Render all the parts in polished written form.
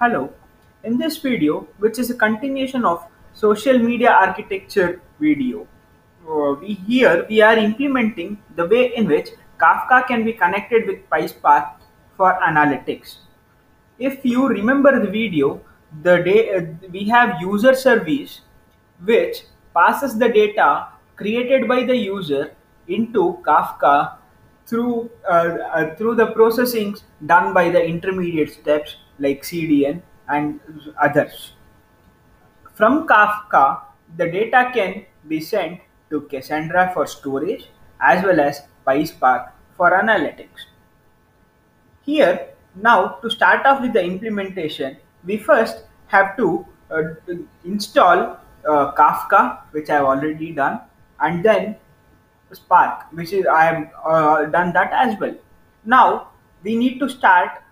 Hello. In this video, which is a continuation of social media architecture video, we are implementing the way in which Kafka can be connected with PySpark for analytics. If you remember the video, we have user service which passes the data created by the user into Kafka through the processing done by the intermediate steps like CDN and others. From Kafka, the data can be sent to Cassandra for storage as well as PySpark for analytics. Here, now to start off with the implementation, we first have to install Kafka, which I have already done, and then Spark, which is I have done that as well. Now we need to start.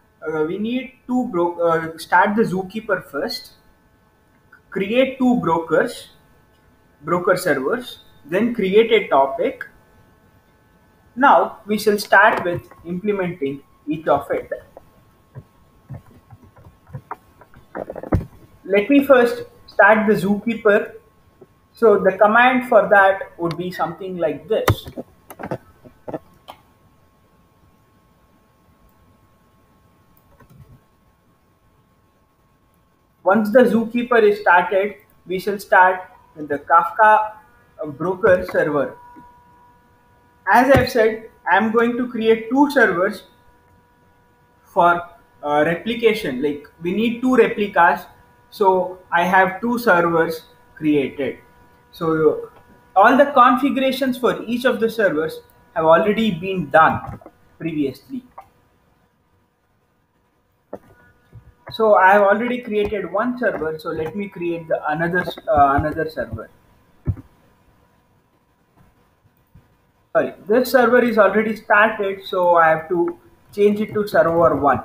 We need to start the Zookeeper first. Create two broker servers. Then create a topic. Now we shall start with implementing each of it. Let me first start the Zookeeper. So the command for that would be something like this. Once the Zookeeper is started, we shall start with the Kafka broker server. As I've said, I'm going to create two servers for replication. Like we need two replicas, so I have two servers created. So all the configurations for each of the servers have already been done previously. So I have already created one server. So let me create the another server. Sorry, this server is already started, so I have to change it to server 1.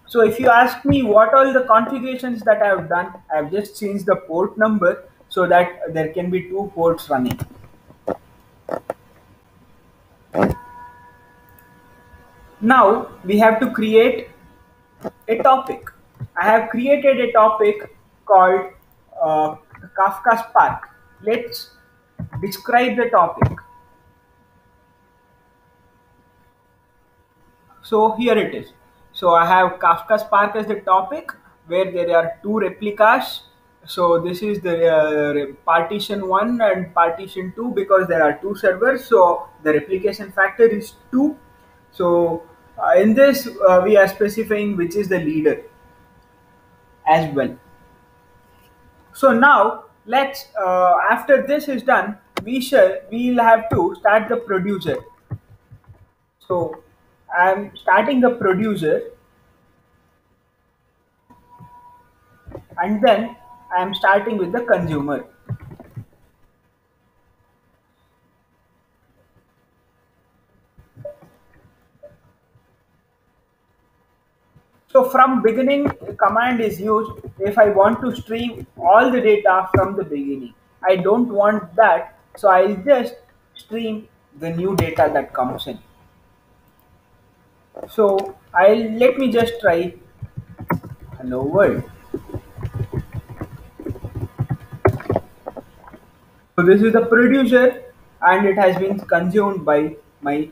So if you ask me what all the configurations that I have done, I have just changed the port number so that there can be two ports running. Now we have to create a topic. I have created a topic called Kafka Spark. Let's describe the topic. So here it is. So I have Kafka Spark as the topic where there are two replicas. So this is the partition 1 and partition 2 because there are two servers. So the replication factor is 2. So in this we are specifying which is the leader as well. So now let's after this is done, we'll have to start the producer. So I'm starting the producer and then I am starting with the consumer. So from beginning command is used if I want to stream all the data from the beginning. I don't want that, so I'll just stream the new data that comes in. So let me just try hello world. So this is the producer and it has been consumed by my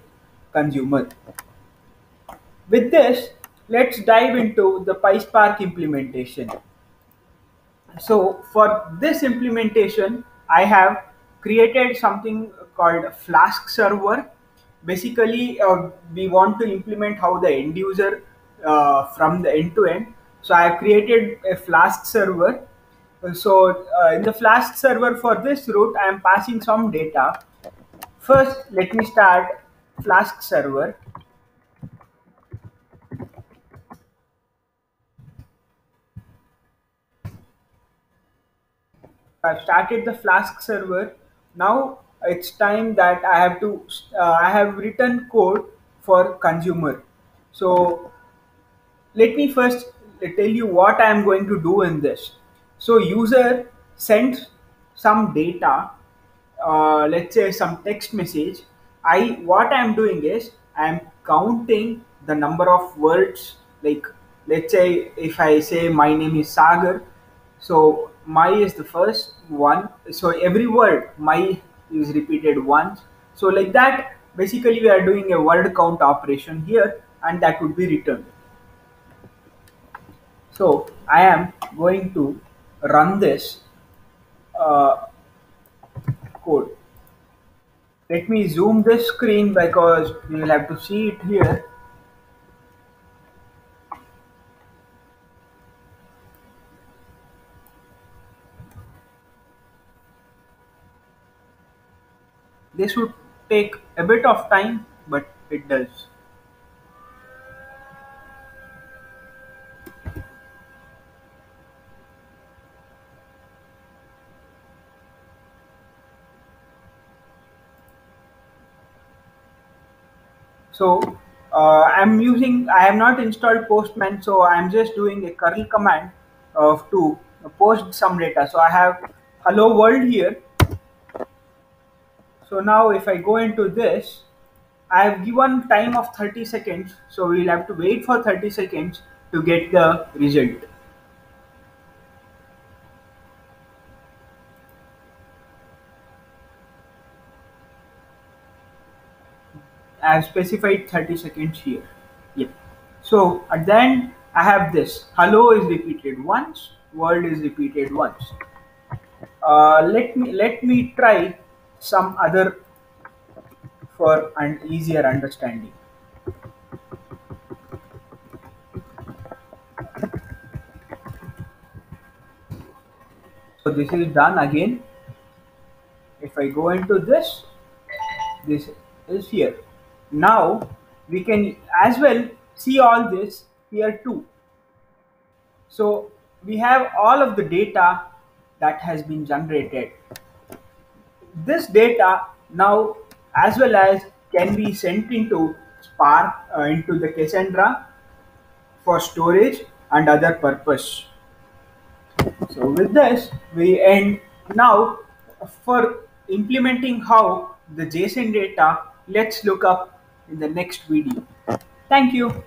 consumer. With this, let's dive into the PySpark implementation. So for this implementation, I have created something called Flask server. Basically, we want to implement how the end user from the end to end. So I have created a Flask server. So in the Flask server for this route, I am passing some data. First, let me start Flask server. I've started the Flask server. Now it's time that I have written code for consumer. So let me first tell you what I am going to do in this. So user sends some data, let's say some text message. What I am doing is I am counting the number of words, like let's say if I say my name is Sagar, so my is the first one. So every word my is repeated once. So like that, basically we are doing a word count operation here, and that would be returned. So I am going to run this uh, code. Let me zoom this screen because we will have to see it here. This would take a bit of time, but it does. So I have not installed Postman, so I'm just doing a curl command to post some data. So I have hello world here. So now if I go into this, I have given time of 30 seconds. So we'll have to wait for 30 seconds to get the result. I have specified 30 seconds here. Yep. So at the end, I have this. Hello is repeated once, world is repeated once. Let me try some other for an easier understanding. So this is done again. If I go into this is here. Now we can as well see all this here too. So we have all of the data that has been generated. This data now as well as can be sent into Spark into the Cassandra for storage and other purpose. So with this we end now. For implementing how the JSON data, let's look up in the next video. Thank you.